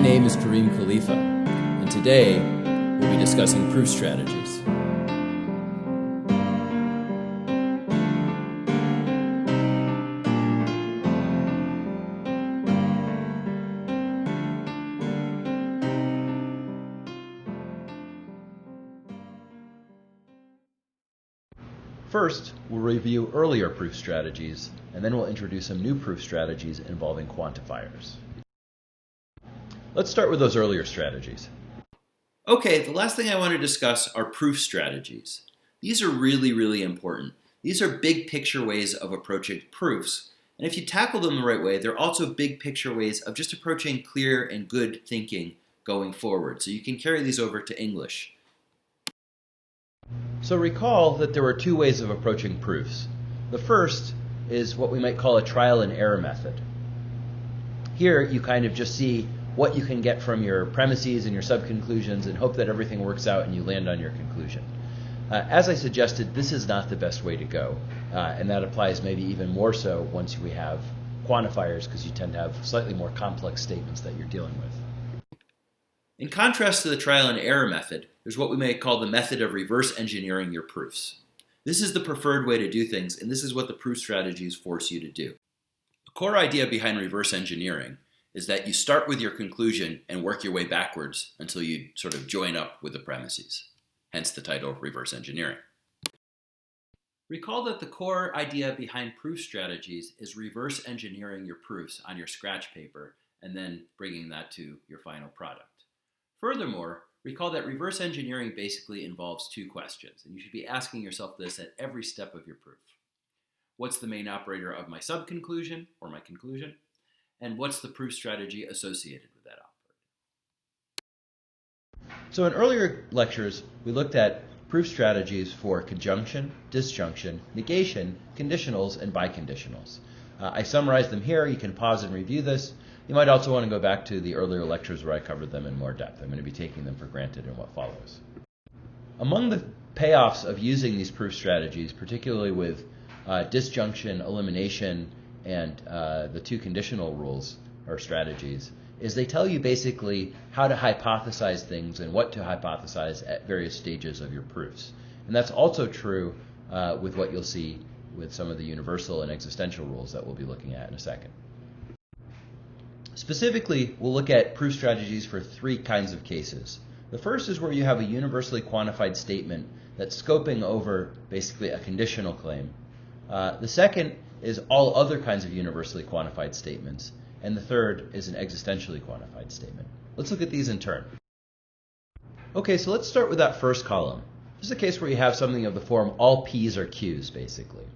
name is Kareem Khalifa, and today we'll be discussing proof strategies. First, we'll review earlier proof strategies, and then we'll introduce some new proof strategies involving quantifiers. Let's start with those earlier strategies. Okay, the last thing I want to discuss are proof strategies. These are really important. These are big picture ways of approaching proofs. And if you tackle them the right way, they're also big picture ways of just approaching clear and good thinking going forward. So you can carry these over to English. So recall that there were two ways of approaching proofs. The first is what we might call a trial and error method. Here you kind of just see what you can get from your premises and your sub-conclusions and hope that everything works out and you land on your conclusion. As I suggested, this is not the best way to go, and that applies maybe even more so once we have quantifiers, because you tend to have slightly more complex statements that you're dealing with. In contrast to the trial and error method, there's what we may call the method of reverse engineering your proofs. This is the preferred way to do things, and this is what the proof strategies force you to do. The core idea behind reverse engineering is that you start with your conclusion and work your way backwards until you sort of join up with the premises, hence the title reverse engineering. Recall that the core idea behind proof strategies is reverse engineering your proofs on your scratch paper and then bringing that to your final product. Furthermore, recall that reverse engineering basically involves two questions, and you should be asking yourself this at every step of your proof. What's the main operator of my sub-conclusion or my conclusion? And what's the proof strategy associated with that operator? So in earlier lectures, we looked at proof strategies for conjunction, disjunction, negation, conditionals, and biconditionals. I summarized them here. You can pause and review this. You might also want to go back to the earlier lectures where I covered them in more depth. I'm going to be taking them for granted in what follows. Among the payoffs of using these proof strategies, particularly with disjunction, elimination, and the two conditional rules or strategies, is they tell you basically how to hypothesize things and what to hypothesize at various stages of your proofs. And that's also true with what you'll see with some of the universal and existential rules that we'll be looking at in a second. Specifically, we'll look at proof strategies for three kinds of cases. The first is where you have a universally quantified statement that's scoping over basically a conditional claim. The second is all other kinds of universally quantified statements. And the third is an existentially quantified statement. Let's look at these in turn. Okay, so let's start with that first column. This is a case where you have something of the form all P's are Q's, basically.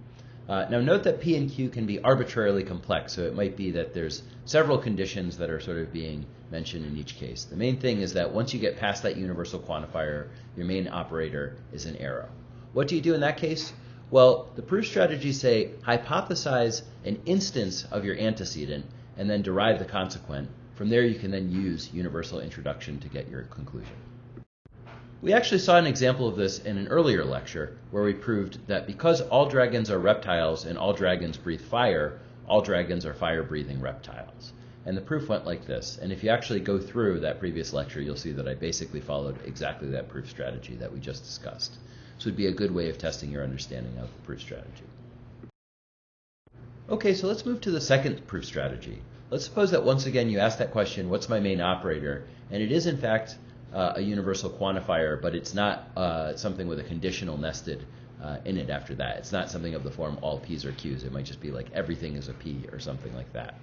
Now note that P and Q can be arbitrarily complex, so it might be that there's several conditions that are sort of being mentioned in each case. The main thing is that once you get past that universal quantifier, your main operator is an arrow. What do you do in that case? Well, the proof strategies say hypothesize an instance of your antecedent and then derive the consequent. From there, you can then use universal introduction to get your conclusion. We actually saw an example of this in an earlier lecture where we proved that because all dragons are reptiles and all dragons breathe fire, all dragons are fire-breathing reptiles. And the proof went like this. And if you actually go through that previous lecture, you'll see that I basically followed exactly that proof strategy that we just discussed. This would be a good way of testing your understanding of the proof strategy. Okay, so let's move to the second proof strategy. Let's suppose that once again you ask that question, what's my main operator? And it is in fact a universal quantifier, but it's not something with a conditional nested in it after that. It's not something of the form all P's are Q's. It might just be like everything is a P or something like that.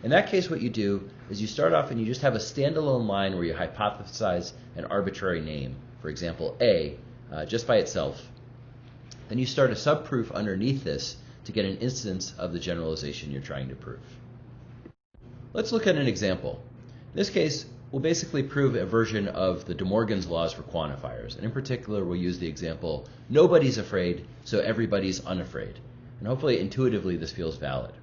In that case, what you do is you start off and you just have a standalone line where you hypothesize an arbitrary name, for example, A, just by itself. Then you start a subproof underneath this to get an instance of the generalization you're trying to prove. Let's look at an example. In this case, we'll basically prove a version of the De Morgan's laws for quantifiers. And in particular, we'll use the example, nobody's afraid, so everybody's unafraid. And hopefully, intuitively, this feels valid.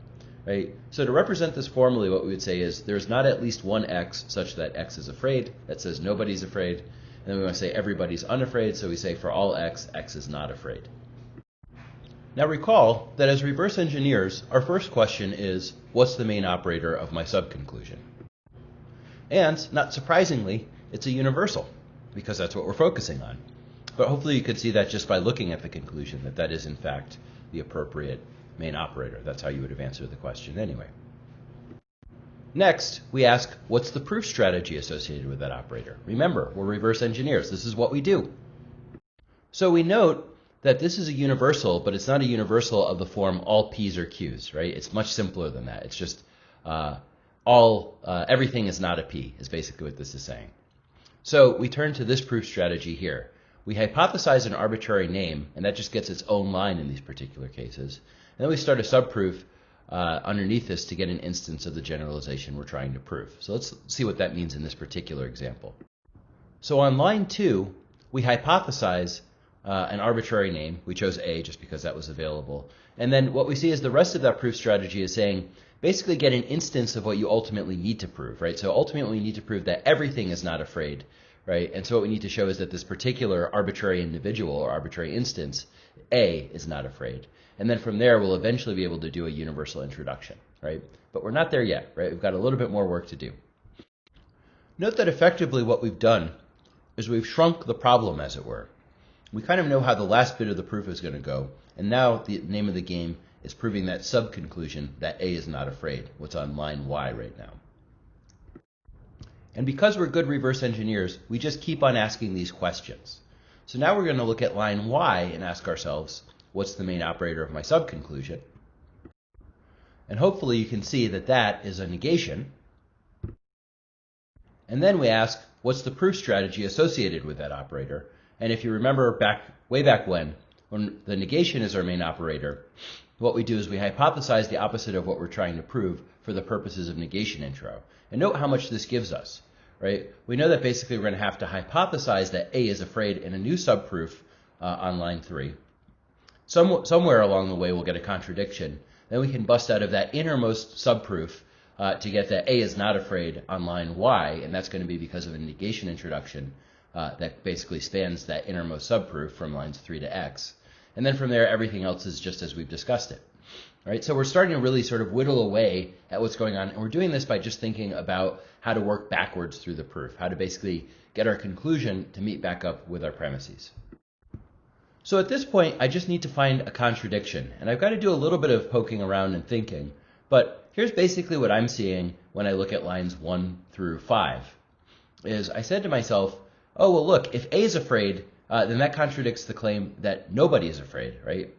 Right? So to represent this formally, what we would say is there's not at least one X such that X is afraid. That says nobody's afraid. And then we want to say everybody's unafraid, so we say for all X, X is not afraid. Now recall that as reverse engineers, our first question is, what's the main operator of my subconclusion? And not surprisingly, it's a universal, because that's what we're focusing on. But hopefully you could see that just by looking at the conclusion, that that is in fact the appropriate main operator. That's how you would have answered the question anyway. Next, we ask, what's the proof strategy associated with that operator? Remember, we're reverse engineers. This is what we do. So we note that this is a universal, but it's not a universal of the form all P's are Q's, right? It's much simpler than that. It's just everything is not a P, is basically what this is saying. So we turn to this proof strategy here. We hypothesize an arbitrary name, and that just gets its own line in these particular cases. And then we start a subproof underneath this to get an instance of the generalization we're trying to prove. So let's see what that means in this particular example. So on line 2, we hypothesize an arbitrary name. We chose A just because that was available. And then what we see is the rest of that proof strategy is saying, basically get an instance of what you ultimately need to prove, right? So ultimately we need to prove that everything is not afraid, right? And so what we need to show is that this particular arbitrary individual or arbitrary instance, A, is not afraid. And then from there, we'll eventually be able to do a universal introduction, right? But we're not there yet, right? We've got a little bit more work to do. Note that effectively what we've done is we've shrunk the problem, as it were. We kind of know how the last bit of the proof is going to go. And now the name of the game is proving that sub-conclusion that A is not afraid, what's on line Y right now. And because we're good reverse engineers, we just keep on asking these questions. So now we're going to look at line Y and ask ourselves, what's the main operator of my sub-conclusion? And hopefully you can see that that is a negation. And then we ask, what's the proof strategy associated with that operator? And if you remember way back when the negation is our main operator, what we do is we hypothesize the opposite of what we're trying to prove for the purposes of negation intro. And note how much this gives us, right? We know that basically we're going to have to hypothesize that A is afraid in a new subproof on line 3. Somewhere along the way we'll get a contradiction. Then we can bust out of that innermost subproof to get that A is not afraid on line Y, and that's going to be because of a negation introduction that basically spans that innermost subproof from lines 3 to X. And then from there, everything else is just as we've discussed it. All right, so we're starting to really sort of whittle away at what's going on, and we're doing this by just thinking about how to work backwards through the proof, how to basically get our conclusion to meet back up with our premises. So at this point, I just need to find a contradiction, and I've got to do a little bit of poking around and thinking, but here's basically what I'm seeing when I look at lines 1 through 5, is I said to myself, oh, well, look, if A is afraid, then that contradicts the claim that nobody is afraid, right?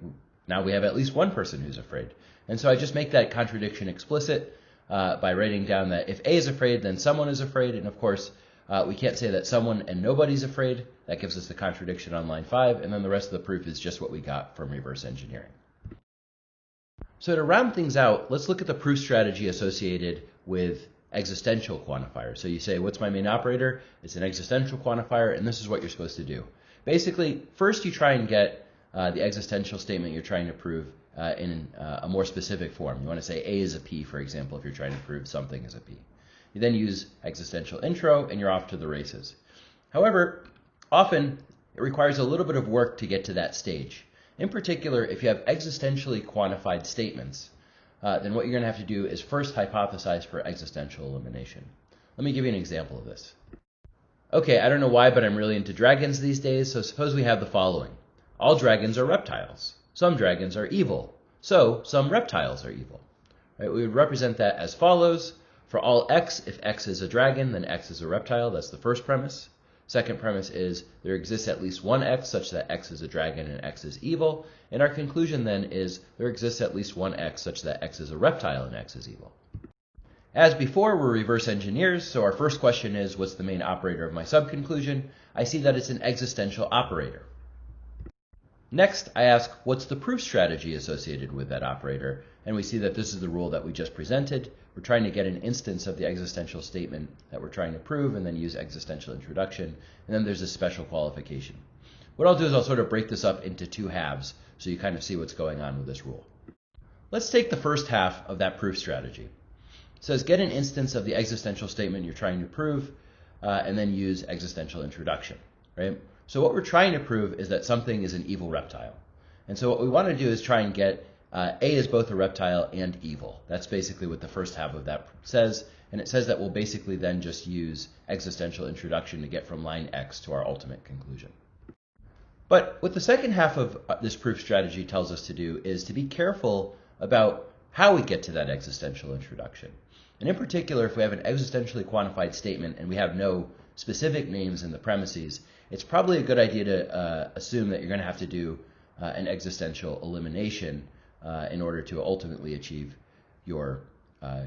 Now we have at least one person who's afraid. And so I just make that contradiction explicit by writing down that if A is afraid, then someone is afraid. And of course, we can't say that someone and nobody's afraid. That gives us the contradiction on line 5. And then the rest of the proof is just what we got from reverse engineering. So to round things out, let's look at the proof strategy associated with existential quantifiers. So you say, what's my main operator? It's an existential quantifier, and this is what you're supposed to do. Basically, first you try and get the existential statement you're trying to prove in a more specific form. You want to say A is a P, for example, if you're trying to prove something is a P. You then use existential intro, and you're off to the races. However, often it requires a little bit of work to get to that stage. In particular, if you have existentially quantified statements, then what you're going to have to do is first hypothesize for existential elimination. Let me give you an example of this. Okay, I don't know why, but I'm really into dragons these days, so suppose we have the following. All dragons are reptiles. Some dragons are evil. So some reptiles are evil. Right, we would represent that as follows. For all x, if x is a dragon, then x is a reptile. That's the first premise. Second premise is there exists at least one x such that x is a dragon and x is evil. And our conclusion then is there exists at least one x such that x is a reptile and x is evil. As before, we're reverse engineers, so our first question is, what's the main operator of my subconclusion? I see that it's an existential operator. Next, I ask, what's the proof strategy associated with that operator? And we see that this is the rule that we just presented. We're trying to get an instance of the existential statement that we're trying to prove and then use existential introduction. And then there's a special qualification. What I'll do is I'll sort of break this up into two halves so you kind of see what's going on with this rule. Let's take the first half of that proof strategy. It says get an instance of the existential statement you're trying to prove and then use existential introduction, right? So what we're trying to prove is that something is an evil reptile. And so what we want to do is try and get A is both a reptile and evil. That's basically what the first half of that says, and it says that we'll basically then just use existential introduction to get from line X to our ultimate conclusion. But what the second half of this proof strategy tells us to do is to be careful about how we get to that existential introduction. And in particular, if we have an existentially quantified statement and we have no specific names in the premises, it's probably a good idea to assume that you're going to have to do an existential elimination in order to ultimately achieve your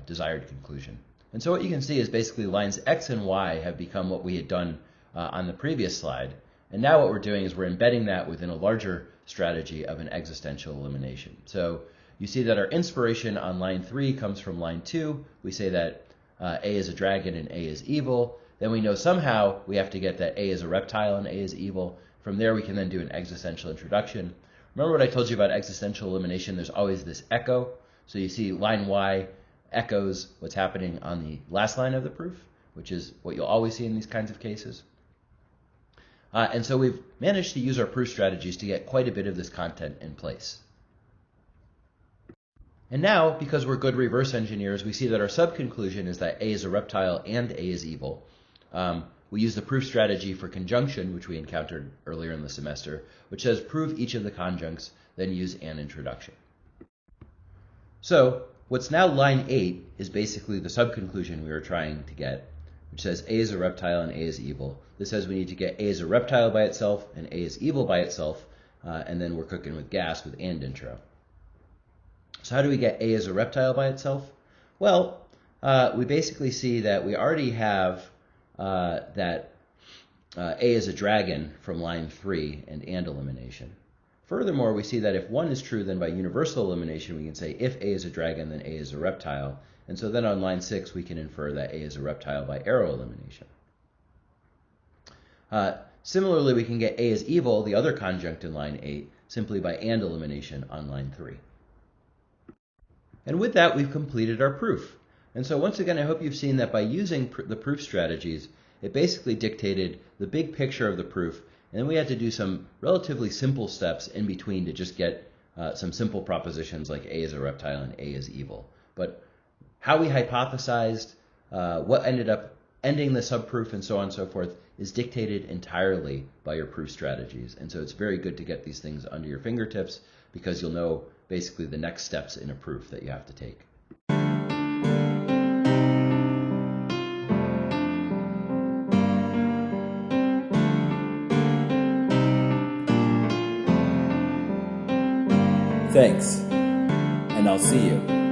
desired conclusion. And so what you can see is basically lines X and Y have become what we had done on the previous slide. And now what we're doing is we're embedding that within a larger strategy of an existential elimination. So you see that our inspiration on line 3 comes from line 2. We say that A is a dragon and A is evil. Then we know somehow we have to get that A is a reptile and A is evil. From there we can then do an existential introduction. Remember what I told you about existential elimination? There's always this echo. So you see line Y echoes what's happening on the last line of the proof, which is what you'll always see in these kinds of cases. And so we've managed to use our proof strategies to get quite a bit of this content in place. And now, because we're good reverse engineers, we see that our subconclusion is that A is a reptile and A is evil. We use the proof strategy for conjunction, which we encountered earlier in the semester, which says prove each of the conjuncts, then use an introduction. So what's now line 8 is basically the subconclusion we were trying to get, which says A is a reptile and A is evil. This says we need to get A is a reptile by itself and A is evil by itself, and then we're cooking with gas with and intro. So how do we get A as a reptile by itself? Well, we basically see that we already have that A is a dragon from line 3 and elimination. Furthermore, we see that if 1 is true, then by universal elimination, we can say if A is a dragon, then A is a reptile. And so then on line 6, we can infer that A is a reptile by arrow elimination. Similarly, we can get A is evil, the other conjunct in line 8, simply by and elimination on line 3. And with that, we've completed our proof. And so once again, I hope you've seen that by using the proof strategies, it basically dictated the big picture of the proof, and then we had to do some relatively simple steps in between to just get some simple propositions like A is a reptile and A is evil. But how we hypothesized, what ended up ending the subproof, and so on and so forth, is dictated entirely by your proof strategies. And so it's very good to get these things under your fingertips because you'll know basically the next steps in a proof that you have to take. Thanks, and I'll see you